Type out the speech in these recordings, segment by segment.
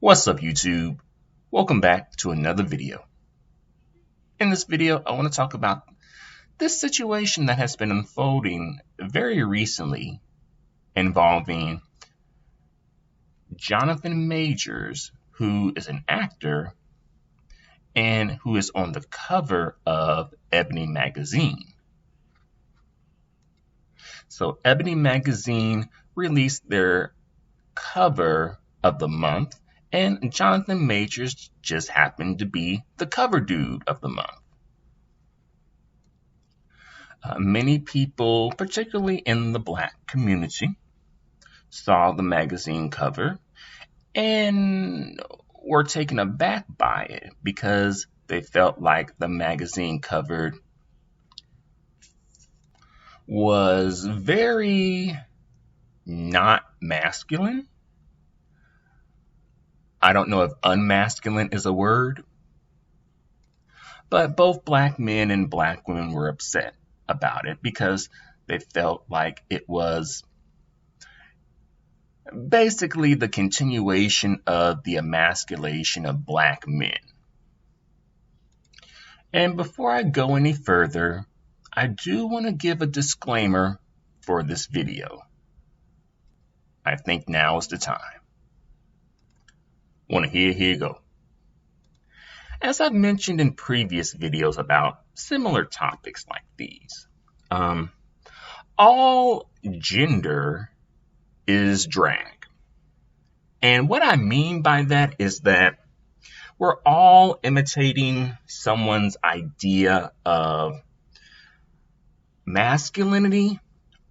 What's up, YouTube? Welcome back to another video. In this video, I want to talk about this situation that has been unfolding very recently involving Jonathan Majors, who is an actor and who is on the cover of Ebony magazine. So Ebony magazine released their cover of the month, and Jonathan Majors just happened to be the cover dude of the month. Many people, particularly in the Black community, saw the magazine cover and were taken aback by it because they felt like the magazine cover was very not masculine. I don't know if unmasculine is a word, but both Black men and Black women were upset about it because they felt like it was basically the continuation of the emasculation of Black men. And before I go any further, I do want to give a disclaimer for this video. I think now is the time. Want to hear? Here you go. As I've mentioned in previous videos about similar topics like these, all gender is drag. And what I mean by that is that we're all imitating someone's idea of masculinity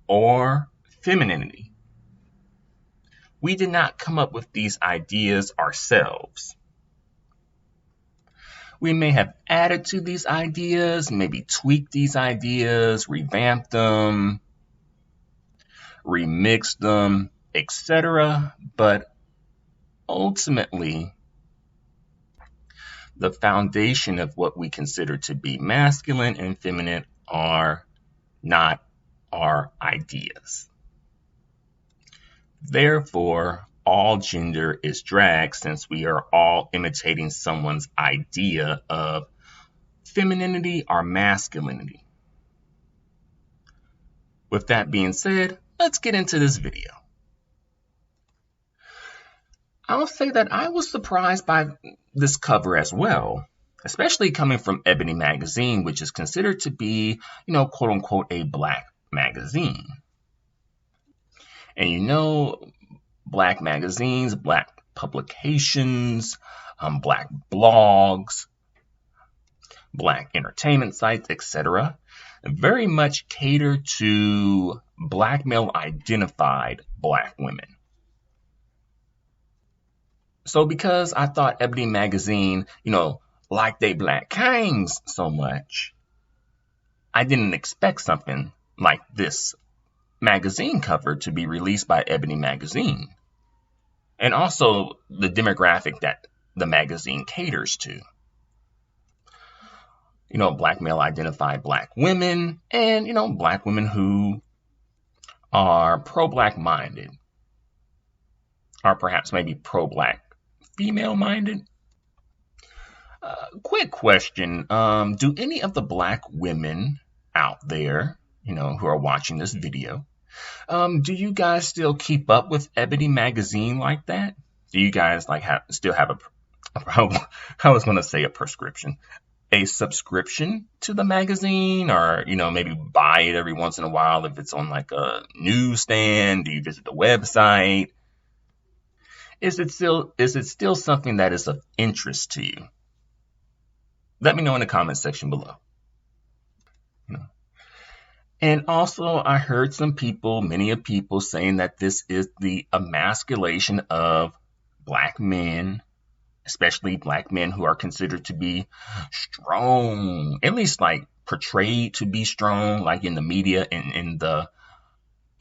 or femininity. We did not come up with these ideas ourselves. We may have added to these ideas, maybe tweaked these ideas, revamped them, remixed them, etc. But ultimately, the foundation of what we consider to be masculine and feminine are not our ideas. Therefore, all gender is drag since we are all imitating someone's idea of femininity or masculinity. With that being said, let's get into this video. I'll say that I was surprised by this cover as well, especially coming from Ebony magazine, which is considered to be, quote unquote, a Black magazine. And Black magazines, Black publications, Black blogs, Black entertainment sites, etc., very much cater to Black male identified Black women. So because I thought Ebony magazine, liked they Black kings so much, I didn't expect something like this magazine cover to be released by Ebony magazine, and also the demographic that the magazine caters to. Black male identified Black women and, Black women who are pro-Black minded, or perhaps maybe pro-Black female minded. Quick question. Do any of the Black women out there who are watching this video, do you guys still keep up with Ebony magazine like that? Do you guys still have I was going to say a prescription, a subscription to the magazine, or maybe buy it every once in a while if it's on like a newsstand? Do you visit the website? Is it still something that is of interest to you? Let me know in the comment section below. And also, I heard many people saying that this is the emasculation of Black men, especially Black men who are considered to be strong, at least portrayed to be strong, like in the media and in the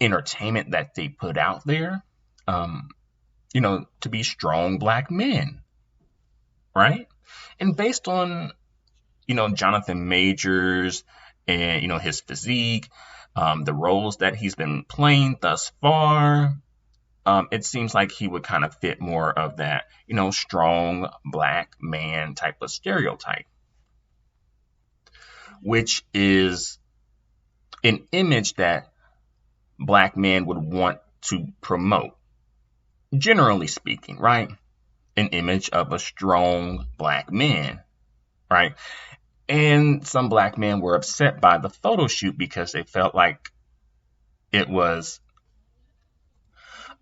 entertainment that they put out there, to be strong Black men, right? And based on, Jonathan Majors and, his physique, the roles that he's been playing thus far, it seems like he would kind of fit more of that, strong black man type of stereotype, which is an image that black men would want to promote, generally speaking, right? An image of a strong black man, right? And some black men were upset by the photo shoot because they felt like it was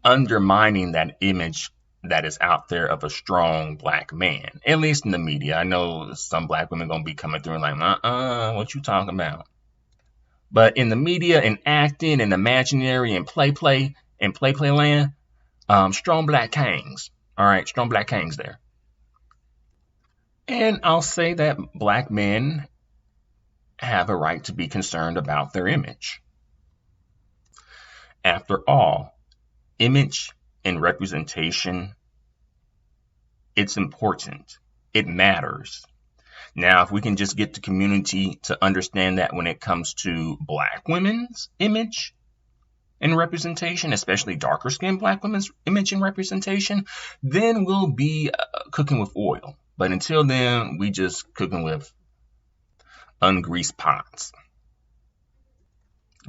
undermining that image that is out there of a strong black man, at least in the media. I know some black women gonna be coming through and like, what you talking about? But in the media and acting and imaginary and play land, strong black kings. All right, strong black kings there. And I'll say that black men have a right to be concerned about their image. After all, image and representation, it's important. It matters. Now, if we can just get the community to understand that when it comes to black women's image and representation, especially darker skinned black women's image and representation, then we'll be cooking with oil. But until then, we just cooking with ungreased pots.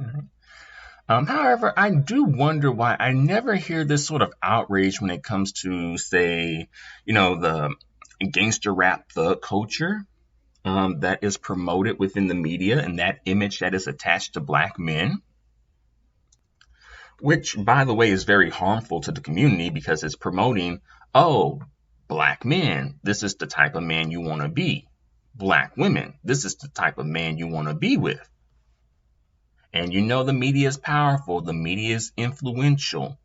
All right. However, I do wonder why I never hear this sort of outrage when it comes to, say, the gangster rap thug culture that is promoted within the media and that image that is attached to black men, which, by the way, is very harmful to the community because it's promoting, black men, this is the type of man you want to be. Black women, this is the type of man you want to be with. And the media is powerful. The media is influential.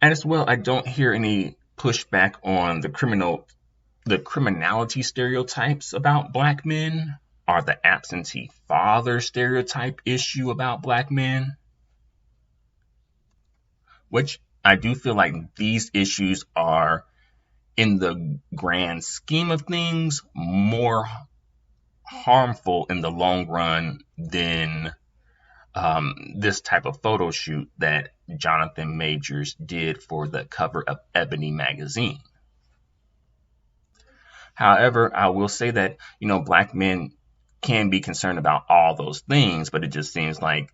And as well, I don't hear any pushback on the criminality stereotypes about black men, or the absentee father stereotype issue about black men, which I do feel like these issues are, in the grand scheme of things, more harmful in the long run than this type of photo shoot that Jonathan Majors did for the cover of Ebony magazine. However, I will say that, black men can be concerned about all those things, but it just seems like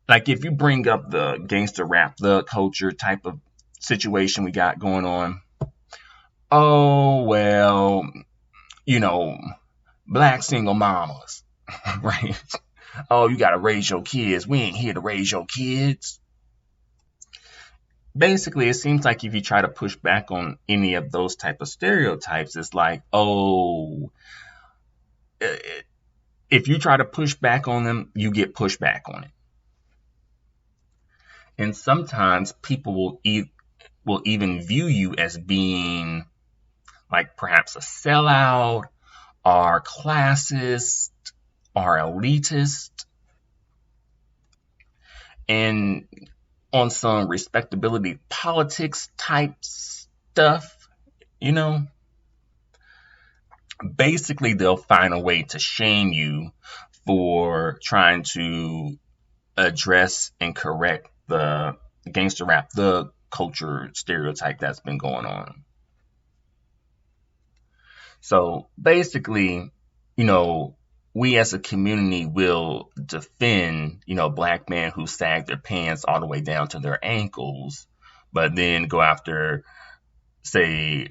if you bring up the gangster rap, the culture type of situation we got going on, black single mamas, right? You got to raise your kids. We ain't here to raise your kids. Basically, it seems like if you try to push back on any of those type of stereotypes, it's like, if you try to push back on them, you get pushed back on it. And sometimes people will even view you as being like perhaps a sellout, or classist, or elitist, and on some respectability politics type stuff, basically they'll find a way to shame you for trying to address and correct the gangster rap, the culture stereotype that's been going on. So basically, we as a community will defend, black men who sag their pants all the way down to their ankles, but then go after, say,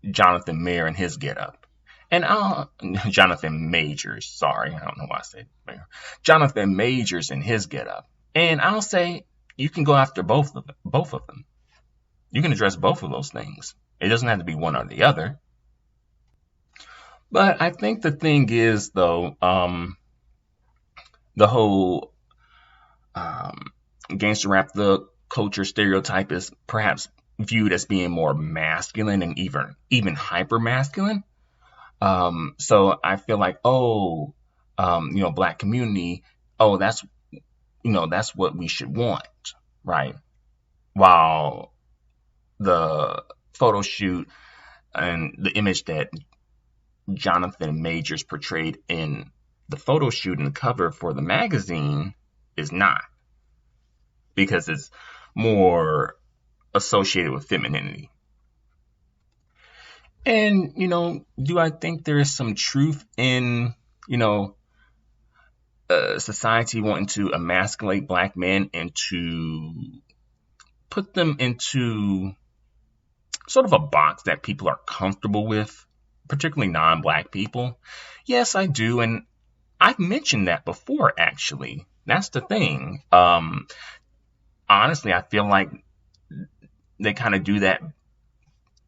Jonathan Mayer and his getup. And Jonathan Majors, sorry, I don't know why I said Mayer. Jonathan Majors and his getup. And I'll say you can go after both of them. You can address both of those things. It doesn't have to be one or the other. But I think the thing is, though, the whole gangster rap, the culture stereotype is perhaps viewed as being more masculine and even hyper masculine. So I feel like, black community, that's what we should want, right? While the photo shoot and the image that Jonathan Majors portrayed in the photo shoot and the cover for the magazine is not. because it's more associated with femininity. And, do I think there is some truth in, society wanting to emasculate black men and to put them into sort of a box that people are comfortable with, particularly non-black people? Yes, I do. And I've mentioned that before, actually. That's the thing. Honestly, I feel like they kind of do that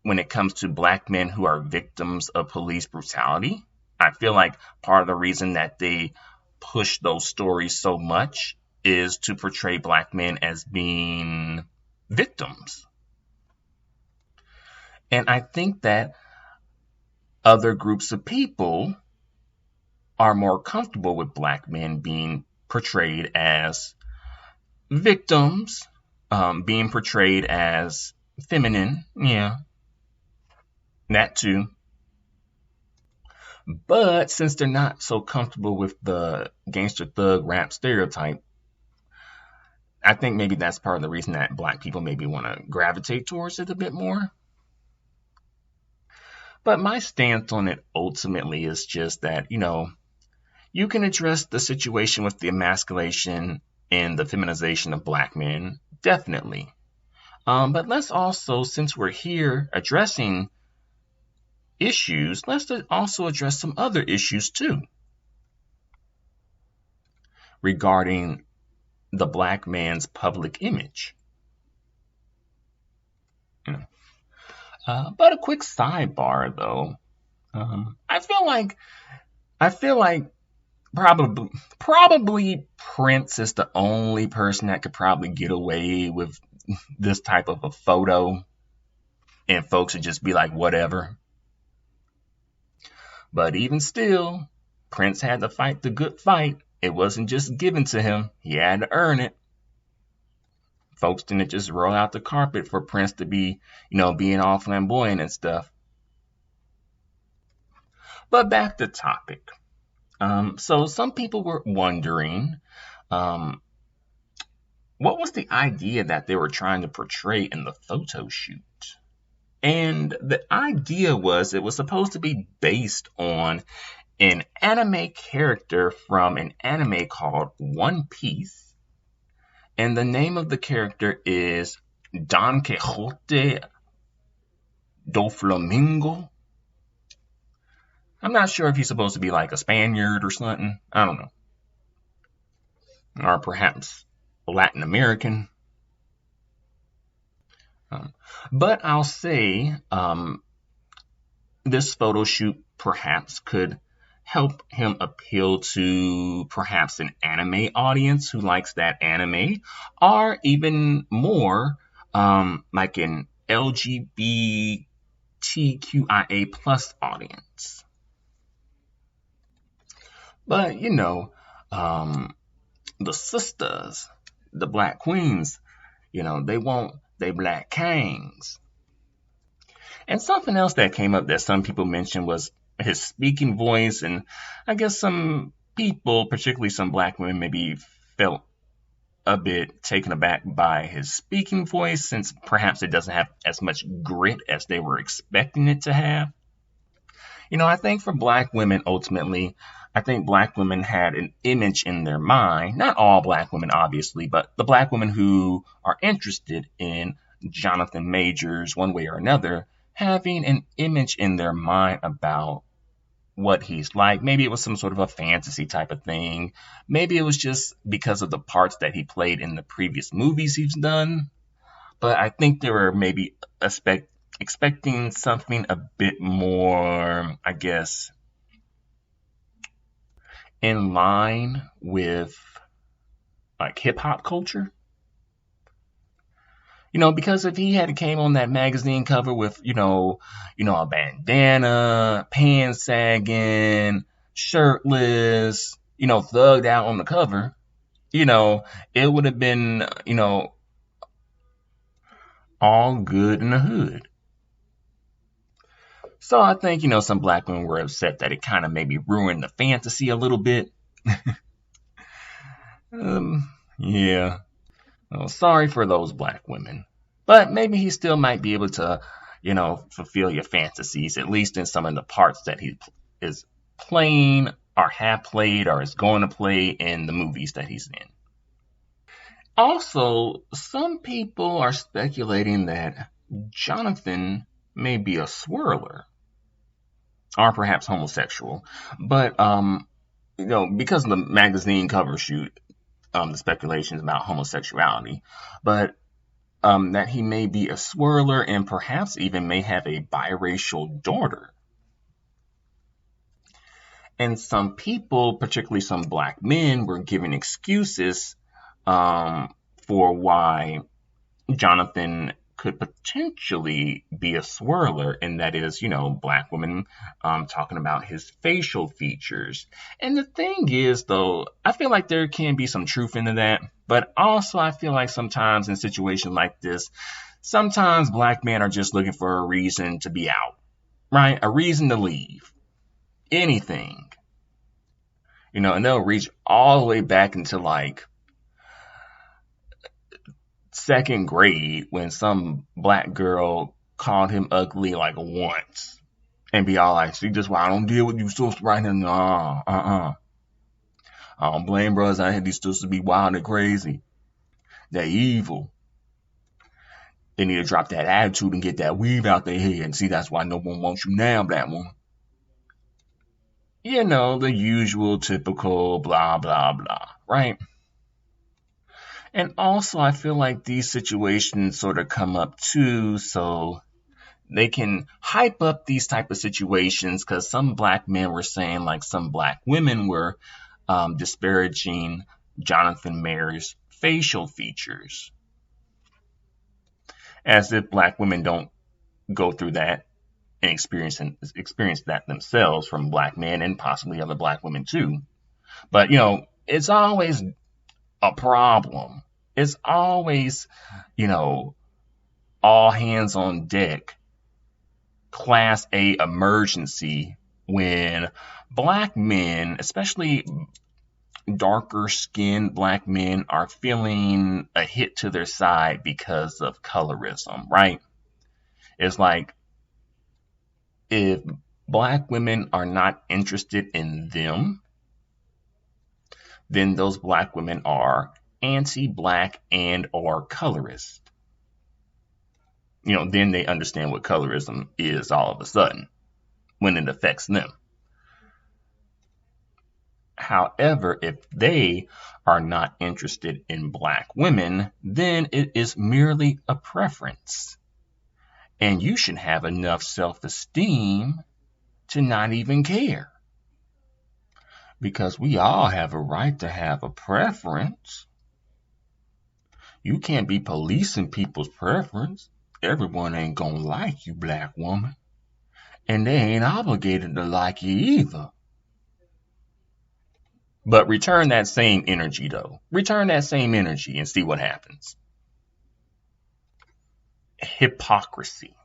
when it comes to black men who are victims of police brutality. I feel like part of the reason that they push those stories so much is to portray black men as being victims. And I think that other groups of people are more comfortable with black men being portrayed as victims, being portrayed as feminine. Yeah, that too. But since they're not so comfortable with the gangster thug rap stereotype, I think maybe that's part of the reason that black people maybe want to gravitate towards it a bit more. But my stance on it ultimately is just that, you can address the situation with the emasculation and the feminization of black men, definitely. But let's also, since we're here addressing issues, let's also address some other issues too regarding the black man's public image. But a quick sidebar, though. I feel like probably Prince is the only person that could probably get away with this type of a photo, and folks would just be like, whatever. But even still, Prince had to fight the good fight. It wasn't just given to him. He had to earn it. Folks didn't just roll out the carpet for Prince to be, being all flamboyant and stuff. But back to topic. So some people were wondering, what was the idea that they were trying to portray in the photo shoot? And the idea was it was supposed to be based on an anime character from an anime called One Piece. And the name of the character is Don Quixote do Flamingo. I'm not sure if he's supposed to be like a Spaniard or something. I don't know. Or perhaps Latin American. But I'll say this photo shoot perhaps could help him appeal to perhaps an anime audience who likes that anime, or even more like an LGBTQIA plus audience. But the sisters, the black queens, they want they black kings. And something else that came up that some people mentioned was his speaking voice, and I guess some people, particularly some black women, maybe felt a bit taken aback by his speaking voice, since perhaps it doesn't have as much grit as they were expecting it to have. I think for black women, ultimately, I think black women had an image in their mind, not all black women, obviously, but the black women who are interested in Jonathan Majors one way or another, having an image in their mind about what he's like. Maybe it was some sort of a fantasy type of thing. Maybe it was just because of the parts that he played in the previous movies he's done. But I think they were maybe expecting something a bit more, I guess, in line with like hip hop culture. Because if he had came on that magazine cover with, a bandana, pants sagging, shirtless, thugged out on the cover, it would have been, all good in the hood. So I think, some black women were upset that it kind of maybe ruined the fantasy a little bit. Yeah. Well, sorry for those black women. But maybe he still might be able to, fulfill your fantasies, at least in some of the parts that he is playing or have played or is going to play in the movies that he's in. Also, some people are speculating that Jonathan may be a swirler or perhaps homosexual. But, because of the magazine cover shoot, the speculations about homosexuality, but that he may be a swirler and perhaps even may have a biracial daughter. And some people, particularly some black men, were giving excuses for why Jonathan could potentially be a swirler, and that is, black women talking about his facial features. And the thing is, though, I feel like there can be some truth into that, but also I feel like sometimes in situations like this, sometimes black men are just looking for a reason to be out, right? A reason to leave. Anything. And they'll reach all the way back into like second grade when some black girl called him ugly like once and be all like, see, this why I don't deal with you sisters right now. Nah, I don't blame brothers. I had these sisters to be wild and crazy. They're evil. They need to drop that attitude and get that weave out their head. And see, that's why no one wants you now, black woman. The usual typical blah, blah, blah, right? And also, I feel like these situations sort of come up too, so they can hype up these type of situations, because some black men were saying like some black women were disparaging Jonathan Mayer's facial features, as if black women don't go through that and experience that themselves from black men and possibly other black women too. But it's always a problem. It's always, all hands on deck, class A emergency when black men, especially darker skinned black men, are feeling a hit to their side because of colorism, right? It's like, if black women are not interested in them, then those black women are anti-black and or colorist. Then they understand what colorism is all of a sudden when it affects them. However, if they are not interested in black women, then it is merely a preference. And you should have enough self-esteem to not even care. Because we all have a right to have a preference. You can't be policing people's preference. Everyone ain't gonna like you, black woman. And they ain't obligated to like you either. But return that same energy, though. Return that same energy and see what happens. Hypocrisy.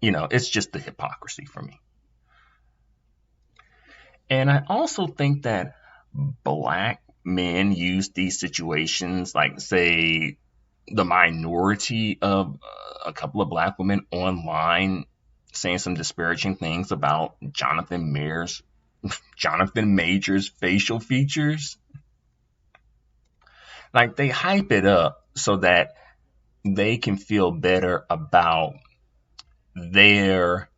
It's just the hypocrisy for me. And I also think that black men use these situations, like, say, the minority of a couple of black women online saying some disparaging things about Jonathan Major's facial features. Like, they hype it up so that they can feel better about their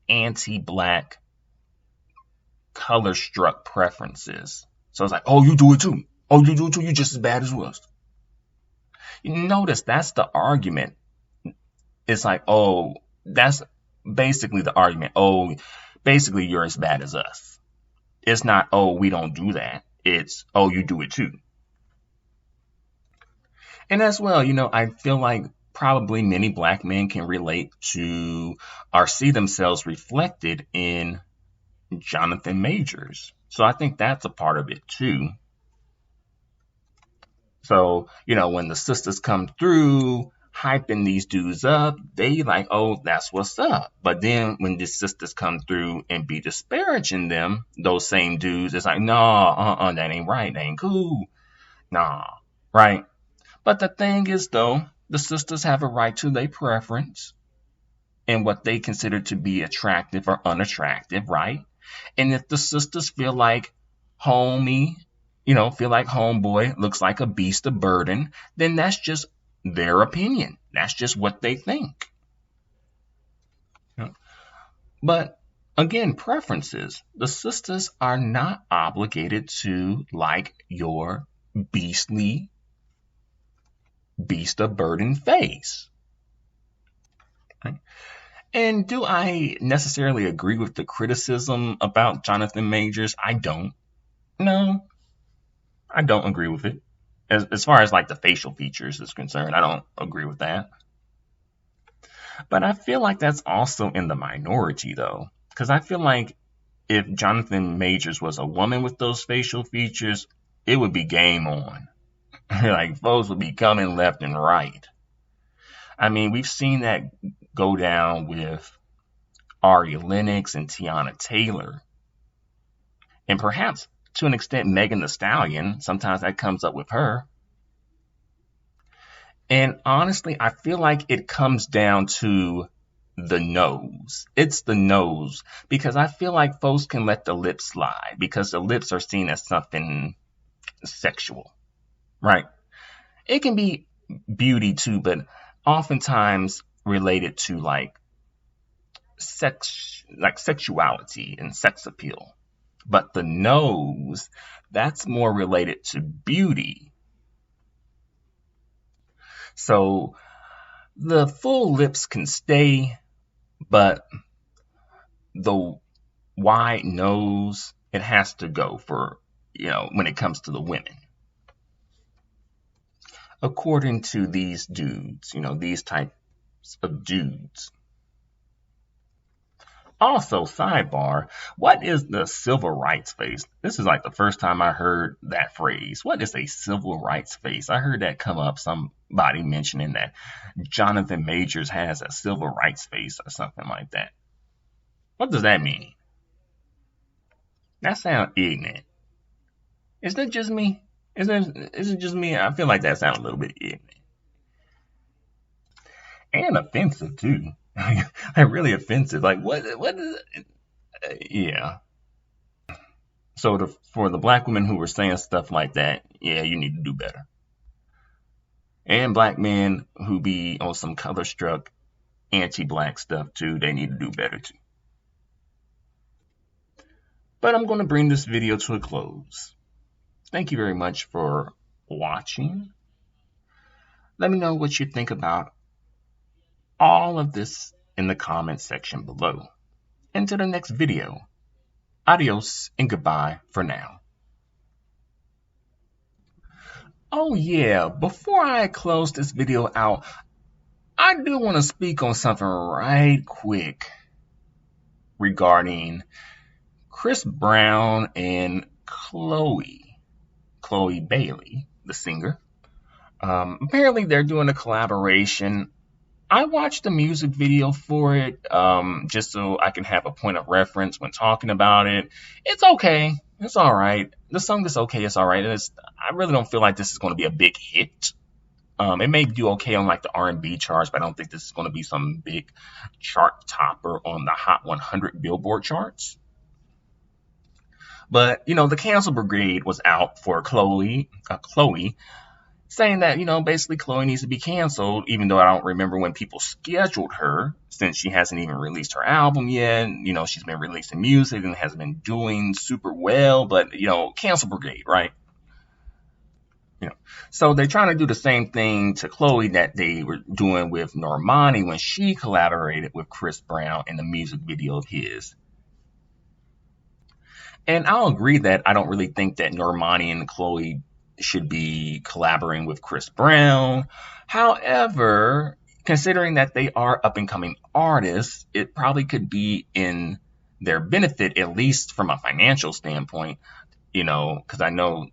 anti-black color-struck preferences. So it's like, oh, you do it too. Oh, you do it too. You're just as bad as us. You notice that's the argument. It's like, oh, that's basically the argument. Oh, basically you're as bad as us. It's not, oh, we don't do that. It's, oh, you do it too. And as well, I feel like probably many black men can relate to or see themselves reflected in Jonathan Majors. So I think that's a part of it too. So, when the sisters come through hyping these dudes up, they like, oh, that's what's up. But then when the sisters come through and be disparaging them, those same dudes, it's like, no, that ain't right. That ain't cool. Nah, right? But the thing is, though, the sisters have a right to their preference and what they consider to be attractive or unattractive, right? And if the sisters feel like homie, feel like homeboy looks like a beast of burden, then that's just their opinion. That's just what they think. But again, preferences. The sisters are not obligated to like your beastly beast of burden face. Right? And do I necessarily agree with the criticism about Jonathan Majors? I don't. No, I don't agree with it. As far as like the facial features is concerned, I don't agree with that. But I feel like that's also in the minority though. Because I feel like if Jonathan Majors was a woman with those facial features, it would be game on. Like folks would be coming left and right. I mean, we've seen that go down with Ari Lennox and Tiana Taylor. And perhaps to an extent Megan Thee Stallion. Sometimes that comes up with her. And honestly, I feel like it comes down to the nose. It's the nose. Because I feel like folks can let the lips slide because the lips are seen as something sexual. Right? It can be beauty too, but oftentimes related to like sexuality and sex appeal. But the nose, that's more related to beauty. So the full lips can stay, but the wide nose, it has to go for, when it comes to the women. According to these dudes, these types of dudes. Also, sidebar, what is the civil rights face? This is like the first time I heard that phrase. What is a civil rights face? I heard that come up, somebody mentioning that Jonathan Majors has a civil rights face or something like that. What does that mean? That sounds ignorant. Is that just me? Is it just me? I feel like that sounds a little bit ignorant. And offensive, too. Like really offensive. Like, what is it? Yeah. So for the black women who were saying stuff like that, yeah, you need to do better. And black men who be on some color struck anti-black stuff too, they need to do better too. But I'm going to bring this video to a close. Thank you very much for watching. Let me know what you think about all of this in the comment section below. Until the next video, adios and goodbye for now. Oh yeah, before I close this video out, I do want to speak on something right quick regarding Chris Brown and Chloe Bailey, the singer. Apparently they're doing a collaboration. I watched the music video for it just so I can have a point of reference when talking about it. It's okay. It's all right. The song is okay. It's all right. I really don't feel like this is going to be a big hit. It may do okay on like the R&B charts, but I don't think this is going to be some big chart topper on the Hot 100 Billboard charts. But, the cancel brigade was out for Chloe, saying that, basically Chloe needs to be canceled, even though I don't remember when people scheduled her, since she hasn't even released her album yet. She's been releasing music and hasn't been doing super well, but, cancel brigade, right? So they're trying to do the same thing to Chloe that they were doing with Normani when she collaborated with Chris Brown in the music video of his. And I'll agree that I don't really think that Normani and Chloe should be collaborating with Chris Brown. However, considering that they are up-and-coming artists, it probably could be in their benefit, at least from a financial standpoint, because I know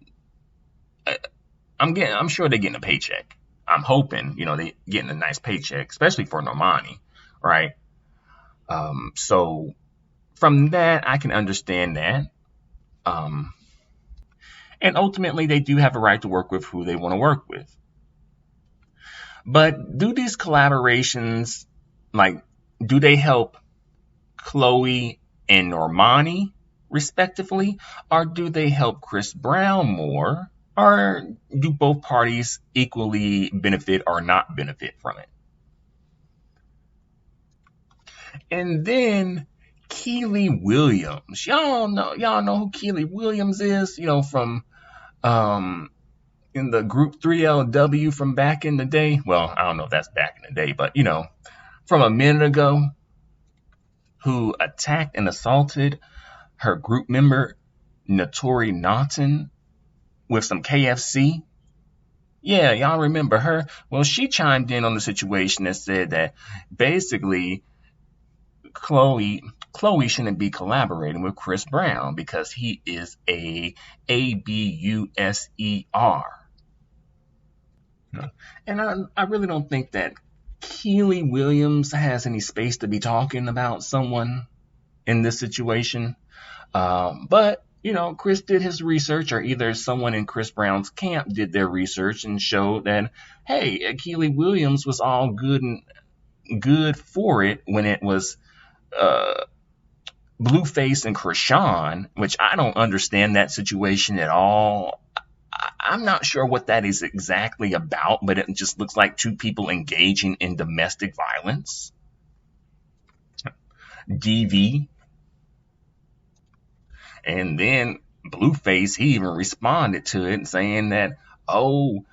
I'm sure they're getting a paycheck. I'm hoping, they're getting a nice paycheck, especially for Normani, right? So from that, I can understand that. And ultimately, they do have a right to work with who they want to work with. But do these collaborations, like, do they help Chloe and Normani, respectively, or do they help Chris Brown more? Or do both parties equally benefit or not benefit from it? And then Keely Williams. Y'all know who Keely Williams is, from um in the group 3LW from back in the day. Well, I don't know if that's back in the day, but from a minute ago, who attacked and assaulted her group member Notori Naughton with some KFC. Yeah, y'all remember her? Well, she chimed in on the situation and said that basically Chloe shouldn't be collaborating with Chris Brown because he is a ABUSER. And I really don't think that Keely Williams has any space to be talking about someone in this situation. But Chris did his research, or either someone in Chris Brown's camp did their research and showed that, hey, Keely Williams was all good for it when it was Blueface and Krishan, which I don't understand that situation at all. I'm not sure what that is exactly about, but it just looks like two people engaging in domestic violence. DV. And then Blueface, he even responded to it saying that, oh,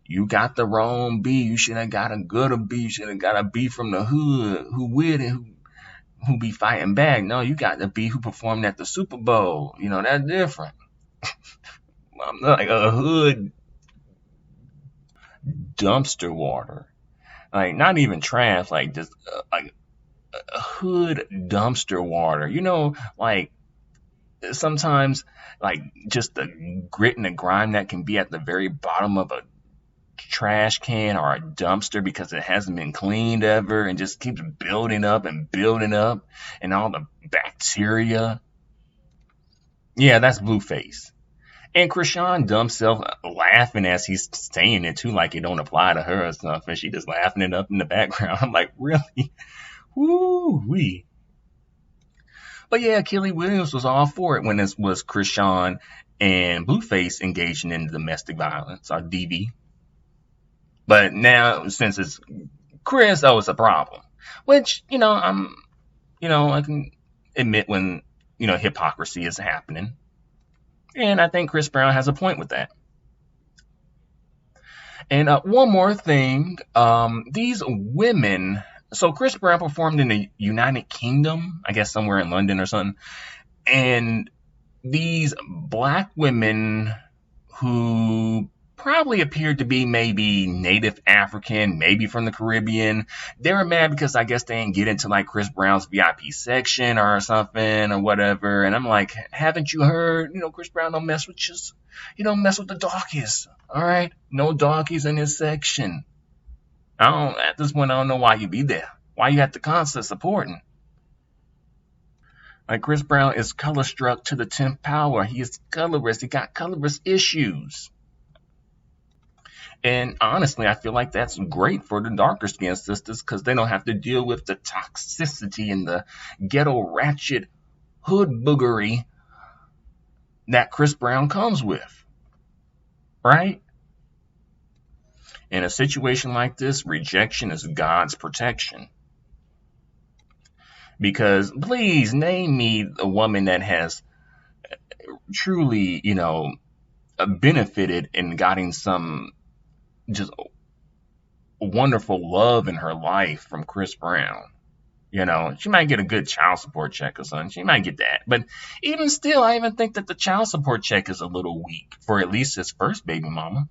you got the wrong B. You should have got a good B. You should have got a B from the hood, who with it, who be fighting back. No, you got the B who performed at the Super Bowl. That's different. I'm like a hood dumpster water. Like, not even trash, like just like a hood dumpster water. Like sometimes, like, just the grit and the grime that can be at the very bottom of a trash can or a dumpster because it hasn't been cleaned ever and just keeps building up and building up, and all the bacteria. Yeah, that's Blueface. And Krishan dumb self laughing as he's saying it too, like it don't apply to her or stuff, and she just laughing it up in the background. I'm like, really? Woo-wee. But yeah, Keely Williams was all for it when this was Krishan and Blueface engaging in domestic violence, or DV. But now, since it's Chris, it's a problem. Which, I can admit when, hypocrisy is happening. And I think Chris Brown has a point with that. And one more thing, these women. So Chris Brown performed in the United Kingdom, I guess somewhere in London or something. And these black women who probably appeared to be maybe Native African, maybe from the Caribbean, they were mad because I guess they didn't get into like Chris Brown's VIP section or something or whatever. And I'm like, haven't you heard? Chris Brown don't mess with you don't mess with the darkies. All right, no darkies in his section. At this point, I don't know why you be there. Why you at the concert supporting? Like, Chris Brown is color struck to the 10th power. He is colorist. He got colorist issues. And honestly, I feel like that's great for the darker skinned sisters because they don't have to deal with the toxicity and the ghetto ratchet hood boogery that Chris Brown comes with. Right? In a situation like this, rejection is God's protection. Because please name me a woman that has truly, benefited and gotten some just wonderful love in her life from Chris Brown. She might get a good child support check or something. She might get that. But even still, I even think that the child support check is a little weak for at least his first baby mama.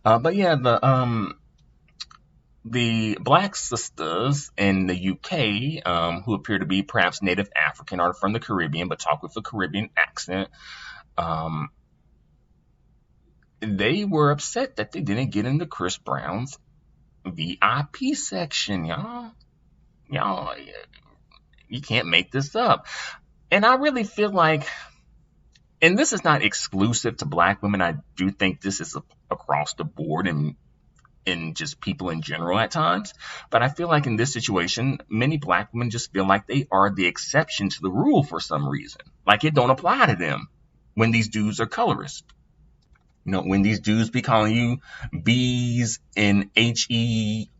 But yeah, the black sisters in the UK, who appear to be perhaps Native African or from the Caribbean, but talk with a Caribbean accent, they were upset that they didn't get into Chris Brown's VIP section, y'all. You can't make this up. And I really feel like And this is not exclusive to black women. I do think this is across the board and in just people in general at times. But I feel like in this situation, many black women just feel like they are the exception to the rule for some reason. Like it don't apply to them when these dudes are colorist. You know, when these dudes be calling you B's and HOES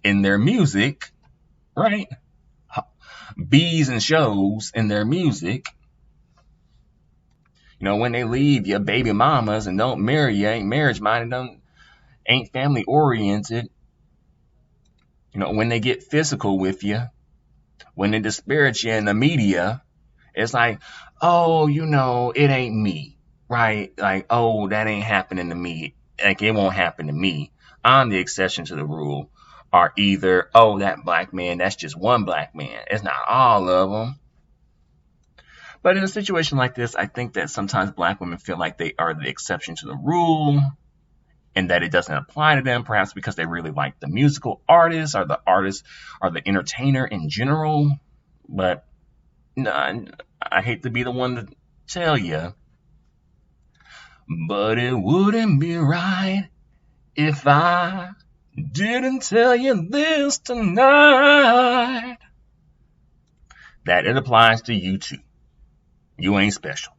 in their music, right? B's and shows in their music. You know, when they leave your baby mamas and don't marry you, ain't marriage minded, ain't family oriented. You know, when they get physical with you, when they disparage you in the media, it's like, oh, you know, it ain't me, right? Like, oh, that ain't happening to me. Like, it won't happen to me. I'm the exception to the rule. Or either, oh, that black man, that's just one black man. It's not all of them. But in a situation like this, I think that sometimes black women feel like they are the exception to the rule and that it doesn't apply to them, perhaps because they really like the musical artist or the entertainer in general. But no, I hate to be the one to tell you, but it wouldn't be right if I didn't tell you this tonight, that it applies to you too. You ain't special.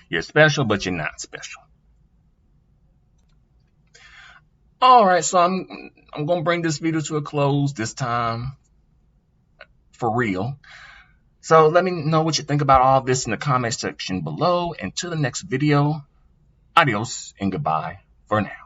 You're special, but you're not special. All right, so I'm gonna bring this video to a close this time, for real. So let me know what you think about all this in the comment section below. And to the next video, adios and goodbye for now.